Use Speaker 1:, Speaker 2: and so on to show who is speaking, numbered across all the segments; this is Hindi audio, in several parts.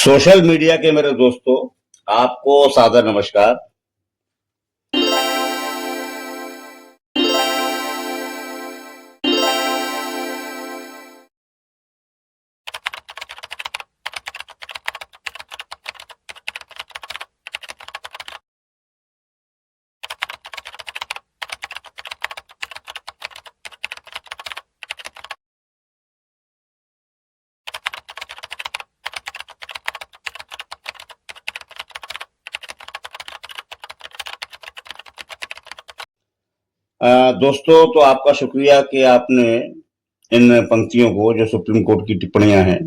Speaker 1: सोशल मीडिया के मेरे दोस्तों, आपको सादर नमस्कार। दोस्तों, तो आपका शुक्रिया कि आपने इन पंक्तियों को, जो सुप्रीम कोर्ट की टिप्पणियां हैं,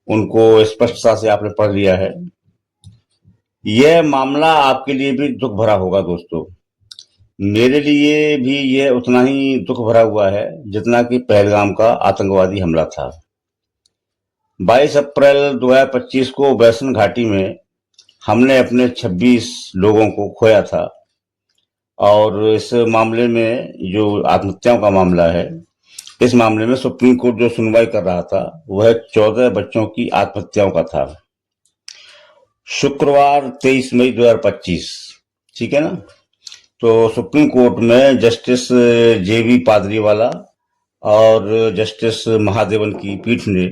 Speaker 1: उनको स्पष्टता से आपने पढ़ लिया है। यह मामला आपके लिए भी दुख भरा होगा दोस्तों। मेरे लिए भी यह उतना ही दुख भरा हुआ है जितना कि पहलगाम का आतंकवादी हमला था। 22 अप्रैल 2025 को वैष्णो घाटी में हमने अपने 26 लोगों को खोया था। और इस मामले में, जो आत्महत्याओं का मामला है, इस मामले में सुप्रीम कोर्ट जो सुनवाई कर रहा था वह 14 बच्चों की आत्महत्याओं का था। शुक्रवार 23 मई 2025, ठीक है ना। तो सुप्रीम कोर्ट में जस्टिस जेबी पादरीवाला और जस्टिस महादेवन की पीठ ने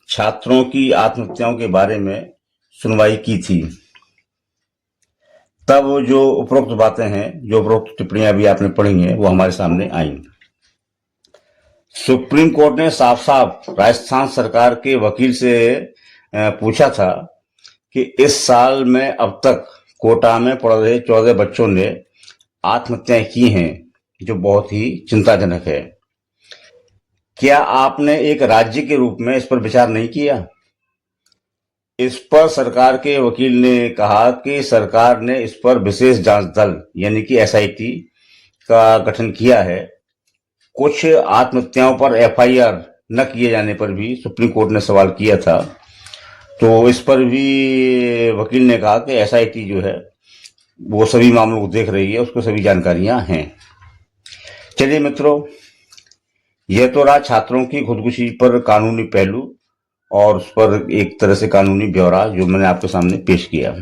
Speaker 1: छात्रों की आत्महत्याओं के बारे में सुनवाई की थी। तब जो उपरोक्त बातें हैं, जो उपरोक्त टिप्पणियां भी आपने पढ़ी हैं, वो हमारे सामने आई। सुप्रीम कोर्ट ने साफ साफ राजस्थान सरकार के वकील से पूछा था कि इस साल में अब तक कोटा में पढ़ रहे 14 बच्चों ने आत्महत्याएं की हैं, जो बहुत ही चिंताजनक है। क्या आपने एक राज्य के रूप में इस पर विचार नहीं किया? इस पर सरकार के वकील ने कहा कि सरकार ने इस पर विशेष जांच दल यानी कि एसआईटी का गठन किया है। कुछ आत्महत्याओं पर एफआईआर न किए जाने पर भी सुप्रीम कोर्ट ने सवाल किया था। तो इस पर भी वकील ने कहा कि एसआईटी जो है वो सभी मामलों को देख रही है, उसको सभी जानकारियां हैं। चलिए मित्रों, यह तो रहा छात्रों की खुदकुशी पर कानूनी पहलू और उस पर एक तरह से कानूनी ब्यौरा जो मैंने आपके सामने पेश किया।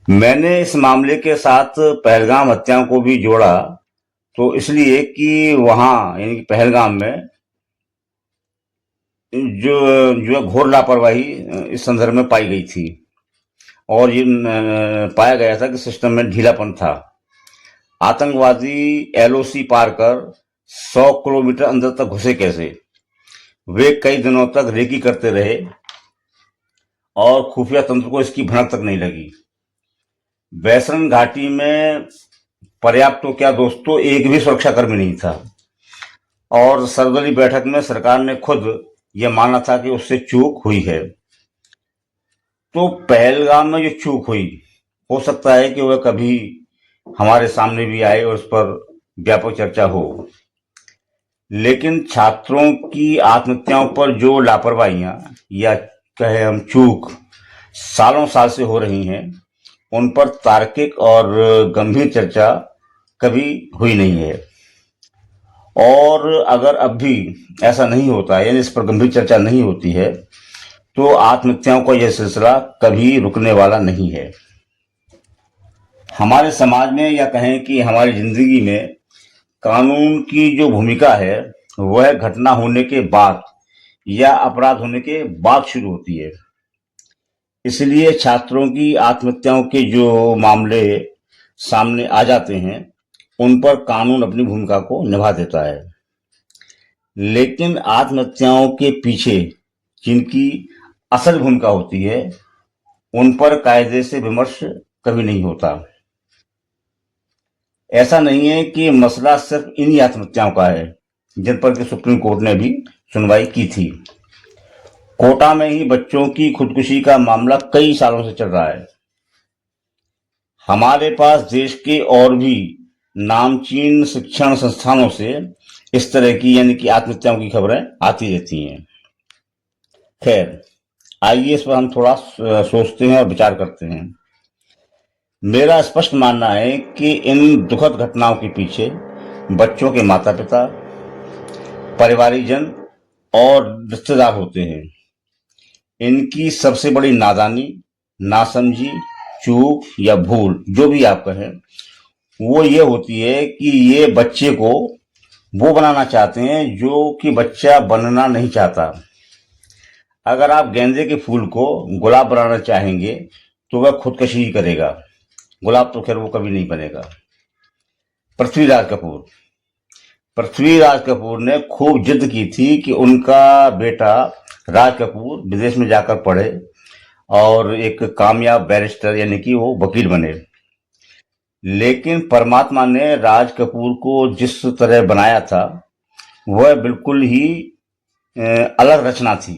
Speaker 1: मैंने इस मामले के साथ पहलगाम हत्याओं को भी जोड़ा, तो इसलिए कि वहां यानी कि पहलगाम में जो जो घोर लापरवाही इस संदर्भ में पाई गई थी और ये पाया गया था कि सिस्टम में ढीलापन था। आतंकवादी एलओसी पार कर 100 किलोमीटर अंदर तक घुसे कैसे? वे कई दिनों तक रेकी करते रहे और खुफिया तंत्र को इसकी भनक तक नहीं लगी। वैष्णो घाटी में पर्याप्त तो क्या दोस्तों, एक भी सुरक्षाकर्मी नहीं था। और सर्वदलीय बैठक में सरकार ने खुद यह माना था कि उससे चूक हुई है। तो पहलगाम में जो चूक हुई, हो सकता है कि वह कभी हमारे सामने भी आए और उस पर व्यापक चर्चा हो। लेकिन छात्रों की आत्महत्याओं पर जो लापरवाहियां या कहे हम चूक सालों साल से हो रही हैं, उन पर तार्किक और गंभीर चर्चा कभी हुई नहीं है। और अगर अब भी ऐसा नहीं होता है, यानी इस पर गंभीर चर्चा नहीं होती है, तो आत्महत्याओं का यह सिलसिला कभी रुकने वाला नहीं है। हमारे समाज में या कहें कि हमारी जिंदगी में कानून की जो भूमिका है वह घटना होने के बाद या अपराध होने के बाद शुरू होती है। इसलिए छात्रों की आत्महत्याओं के जो मामले सामने आ जाते हैं, उन पर कानून अपनी भूमिका को निभा देता है। लेकिन आत्महत्याओं के पीछे जिनकी असल भूमिका होती है, उन पर कायदे से विमर्श कभी नहीं होता। ऐसा नहीं है कि मसला सिर्फ इन्हीं आत्महत्याओं का है जिन पर कि सुप्रीम कोर्ट ने भी सुनवाई की थी। कोटा में ही बच्चों की खुदकुशी का मामला कई सालों से चल रहा है। हमारे पास देश के और भी नामचीन शिक्षण संस्थानों से इस तरह की यानी कि आत्महत्याओं की खबरें आती रहती हैं। खैर, आइए इस पर हम थोड़ा सोचते हैं और विचार करते हैं। मेरा स्पष्ट मानना है कि इन दुखद घटनाओं के पीछे बच्चों के माता पिता, परिवारिकजन और रिश्तेदार होते हैं। इनकी सबसे बड़ी नादानी, नासमझी, चूक या भूल, जो भी आप कहें, वो ये होती है कि ये बच्चे को वो बनाना चाहते हैं जो कि बच्चा बनना नहीं चाहता। अगर आप गेंदे के फूल को गुलाब बनाना चाहेंगे तो वह खुदकशी ही करेगा। गुलाब तो खैर वो कभी नहीं बनेगा। पृथ्वीराज कपूर पृथ्वीराज कपूर ने खूब जिद की थी कि उनका बेटा राज कपूर विदेश में जाकर पढ़े और एक कामयाब बैरिस्टर यानी कि वो वकील बने। लेकिन परमात्मा ने राज कपूर को जिस तरह बनाया था वह बिल्कुल ही अलग रचना थी।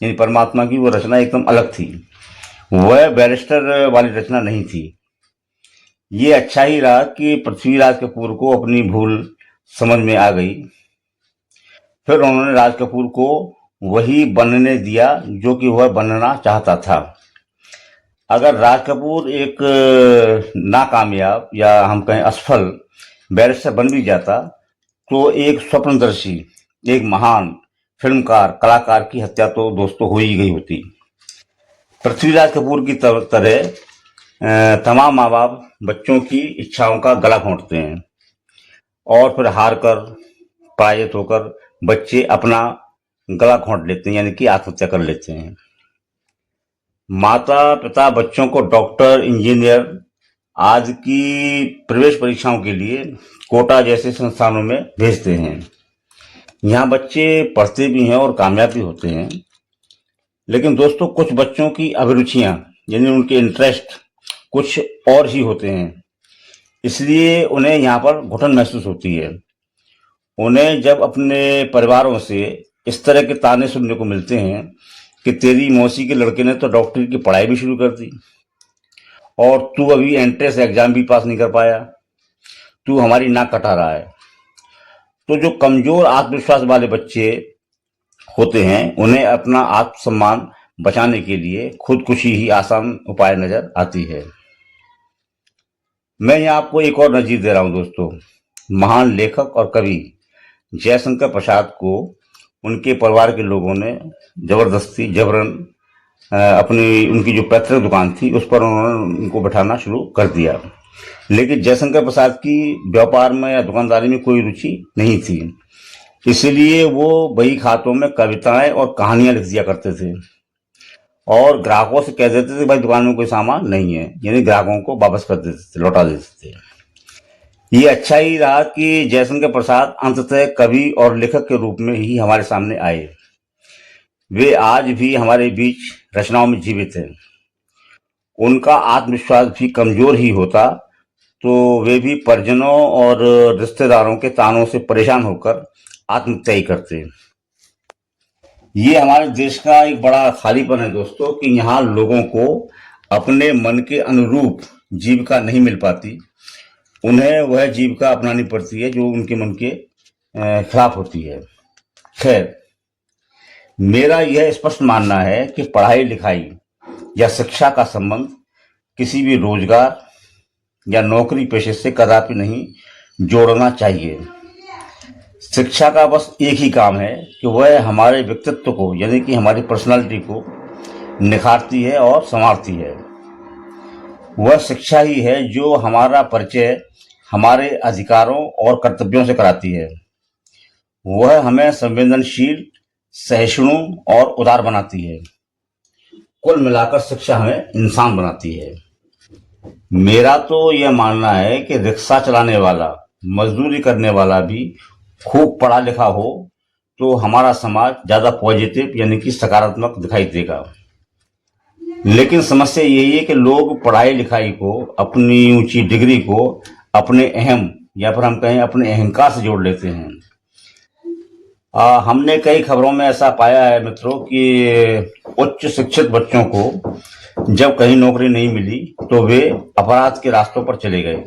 Speaker 1: यानी परमात्मा की वो रचना एकदम अलग थी, वह बैरिस्टर वाली रचना नहीं थी। ये अच्छा ही रहा कि पृथ्वीराज कपूर को अपनी भूल समझ में आ गई। फिर उन्होंने राज कपूर को वही बनने दिया जो कि वह बनना चाहता था। अगर राज कपूर एक नाकामयाब या हम कहें असफल बैरिस्टर बन भी जाता तो एक स्वप्नदर्शी, एक महान फिल्मकार, कलाकार की हत्या तो दोस्तों हो ही गई होती। पृथ्वीराज कपूर की तरह तमाम माँ बाप बच्चों की इच्छाओं का गला घोंटते हैं और फिर हार कर, पराजित होकर बच्चे अपना गला घोंट लेते हैं, यानी कि आत्महत्या कर लेते हैं। माता पिता बच्चों को डॉक्टर, इंजीनियर आज की प्रवेश परीक्षाओं के लिए कोटा जैसे संस्थानों में भेजते हैं। यहाँ बच्चे पढ़ते भी हैं और कामयाब भी होते हैं। लेकिन दोस्तों कुछ बच्चों की अभिरुचियां यानी उनके इंटरेस्ट कुछ और ही होते हैं, इसलिए उन्हें यहाँ पर घुटन महसूस होती है। उन्हें जब अपने परिवारों से इस तरह के ताने सुनने को मिलते हैं कि तेरी मौसी के लड़के ने तो डॉक्टरी की पढ़ाई भी शुरू कर दी और तू अभी एंट्रेंस एग्जाम भी पास नहीं कर पाया, तू हमारी नाक कटा रहा है, तो जो कमजोर आत्मविश्वास वाले बच्चे होते हैं उन्हें अपना आत्मसम्मान बचाने के लिए खुदकुशी ही आसान उपाय नजर आती है। मैं यहाँ आपको एक और नजीर दे रहा हूँ दोस्तों। महान लेखक और कवि जयशंकर प्रसाद को उनके परिवार के लोगों ने जबरदस्ती जबरन अपनी उनकी जो पैतृक दुकान थी उस पर उन्होंने उनको बैठाना शुरू कर दिया। लेकिन जयशंकर प्रसाद की व्यापार में या दुकानदारी में कोई रुचि नहीं थी, इसलिए वो बही खातों में कविताएं और कहानियां लिख दिया करते थे और ग्राहकों से कह देते थे भाई दुकान में कोई सामान नहीं है, यानी ग्राहकों को वापस कर देते थे, लौटा देते थे। ये अच्छा ही रहा कि जयशंकर प्रसाद अंततः कवि और लेखक के रूप में ही हमारे सामने आए। वे आज भी हमारे बीच रचनाओं में जीवित हैं। उनका आत्मविश्वास भी कमजोर ही होता तो वे भी परिजनों और रिश्तेदारों के तानों से परेशान होकर आत्महत्या ही करते। ये हमारे देश का एक बड़ा खालीपन है दोस्तों कि यहाँ लोगों को अपने मन के अनुरूप जीविका नहीं मिल पाती, उन्हें वह जीविका अपनानी पड़ती है जो उनके मन के खिलाफ होती है। खैर, मेरा यह स्पष्ट मानना है कि पढ़ाई लिखाई या शिक्षा का संबंध किसी भी रोजगार या नौकरी पेशे से कदापि नहीं जोड़ना चाहिए। शिक्षा का बस एक ही काम है कि वह हमारे व्यक्तित्व को यानी कि हमारी पर्सनालिटी को निखारती है और संवारती है। वह शिक्षा ही है जो हमारा परिचय हमारे अधिकारों और कर्तव्यों से कराती है। वह हमें संवेदनशील, सहिष्णु और उदार बनाती है। कुल मिलाकर शिक्षा हमें इंसान बनाती है। मेरा तो यह मानना है कि रिक्शा चलाने वाला, मजदूरी करने वाला भी खूब पढ़ा लिखा हो तो हमारा समाज ज्यादा पॉजिटिव यानी कि सकारात्मक दिखाई देगा। लेकिन समस्या यही है कि लोग पढ़ाई लिखाई को, अपनी ऊंची डिग्री को अपने अहम या फिर हम कहें अपने अहंकार से जोड़ लेते हैं। हमने कई खबरों में ऐसा पाया है मित्रों कि उच्च शिक्षित बच्चों को जब कहीं नौकरी नहीं मिली तो वे अपराध के रास्तों पर चले गए।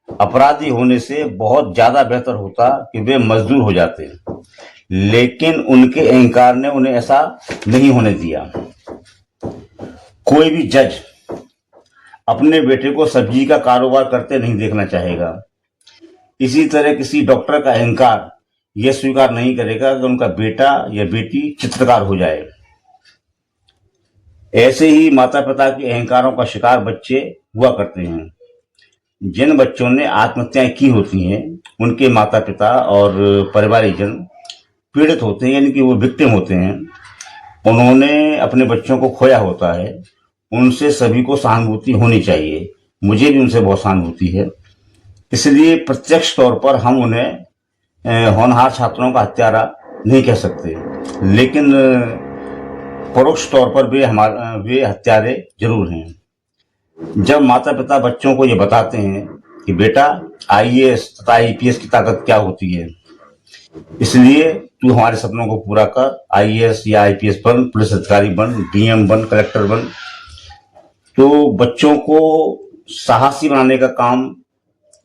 Speaker 1: अपराधी होने से बहुत ज्यादा बेहतर होता कि वे मजदूर हो जाते, लेकिन उनके अहंकार ने उन्हें ऐसा नहीं होने दिया। कोई भी जज अपने बेटे को सब्जी का कारोबार करते नहीं देखना चाहेगा। इसी तरह किसी डॉक्टर का अहंकार यह स्वीकार नहीं करेगा कि उनका बेटा या बेटी चित्रकार हो जाए। ऐसे ही माता पिता के अहंकारों का शिकार बच्चे हुआ करते हैं। जिन बच्चों ने आत्महत्याएं की होती हैं उनके माता पिता और परिवारजन पीड़ित होते हैं, यानी कि वो विक्टिम होते हैं। उन्होंने अपने बच्चों को खोया होता है। उनसे सभी को सहानुभूति होनी चाहिए। मुझे भी उनसे बहुत सहानुभूति है। इसलिए प्रत्यक्ष तौर पर हम उन्हें होनहार छात्रों का हत्यारा नहीं कह सकते, लेकिन परोक्ष तौर पर वे हत्यारे जरूर हैं। जब माता पिता बच्चों को ये बताते हैं कि बेटा आईएएस तथा आईपीएस की ताकत क्या होती है, इसलिए तू हमारे सपनों को पूरा कर, आईएएस या आईपीएस बन, पुलिस अधिकारी बन, डीएम बन, कलेक्टर बन, तो बच्चों को साहसी बनाने का काम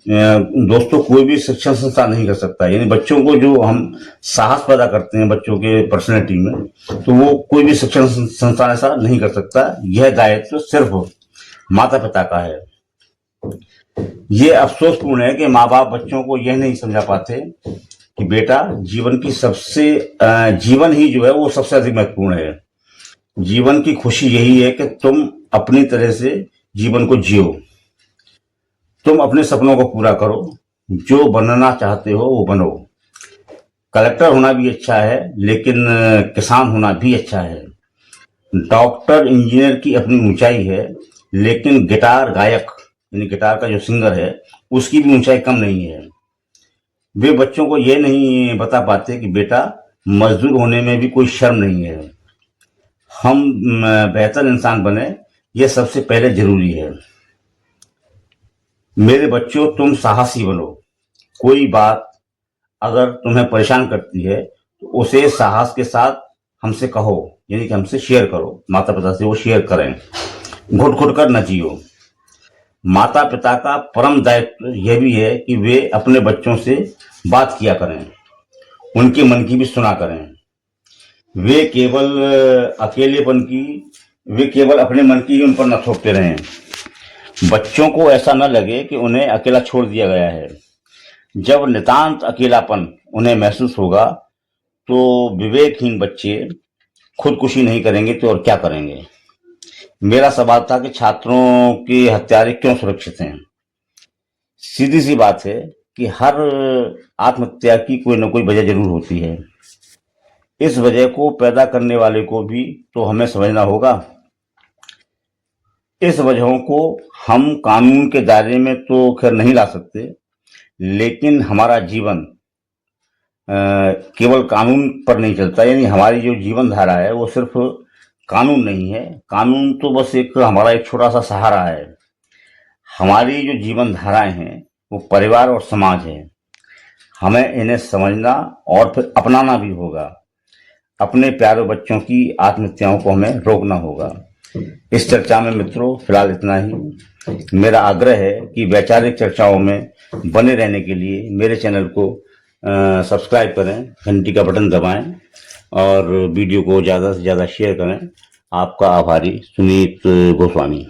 Speaker 1: दोस्तों कोई भी शिक्षण संस्थान नहीं कर सकता। यानी बच्चों को जो हम साहस पैदा करते हैं बच्चों के पर्सनैलिटी में, तो वो कोई भी शिक्षण संस्थान ऐसा नहीं कर सकता। यह दायित्व तो सिर्फ माता पिता का है। ये अफसोसपूर्ण है कि माँ बाप बच्चों को यह नहीं समझा पाते कि बेटा जीवन ही जो है वो सबसे अधिक महत्वपूर्ण है। जीवन की खुशी यही है कि तुम अपनी तरह से जीवन को जियो, तुम अपने सपनों को पूरा करो, जो बनना चाहते हो वो बनो। कलेक्टर होना भी अच्छा है, लेकिन किसान होना भी अच्छा है। डॉक्टर इंजीनियर की अपनी ऊंचाई है, लेकिन गिटार गायक यानी गिटार का जो सिंगर है उसकी भी ऊंचाई कम नहीं है। वे बच्चों को यह नहीं बता पाते कि बेटा मजदूर होने में भी कोई शर्म नहीं है। हम बेहतर इंसान बने, यह सबसे पहले जरूरी है। मेरे बच्चों, तुम साहसी बनो। कोई बात अगर तुम्हें परेशान करती है तो उसे साहस के साथ हमसे कहो, यानी कि हमसे शेयर करो। माता पिता से वो शेयर करें, घुट घुट कर न जियो। माता पिता का परम दायित्व यह भी है कि वे अपने बच्चों से बात किया करें, उनके मन की भी सुना करें। वे केवल अपने मन की ही उन पर न थोपते रहें। बच्चों को ऐसा न लगे कि उन्हें अकेला छोड़ दिया गया है। जब नितांत अकेलापन उन्हें महसूस होगा तो विवेकहीन बच्चे खुदकुशी नहीं करेंगे तो और क्या करेंगे। मेरा सवाल था कि छात्रों के हत्यारे क्यों सुरक्षित हैं। सीधी सी बात है कि हर आत्महत्या की कोई न कोई वजह जरूर होती है। इस वजह को पैदा करने वाले को भी तो हमें समझना होगा। इस वजहों को हम कानून के दायरे में तो खैर नहीं ला सकते, लेकिन हमारा जीवन केवल कानून पर नहीं चलता। यानी हमारी जो जीवन धारा है वो सिर्फ कानून नहीं है। कानून तो बस हमारा एक छोटा सा सहारा है। हमारी जो जीवन धाराएं हैं वो परिवार और समाज है। हमें इन्हें समझना और फिर अपनाना भी होगा। अपने प्यारे बच्चों की आत्महत्याओं को हमें रोकना होगा। इस चर्चा में मित्रों फिलहाल इतना ही। मेरा आग्रह है कि वैचारिक चर्चाओं में बने रहने के लिए मेरे चैनल को सब्सक्राइब करें, घंटी का बटन दबाएं और वीडियो को ज़्यादा से ज़्यादा शेयर करें। आपका आभारी सुनीत गोस्वामी।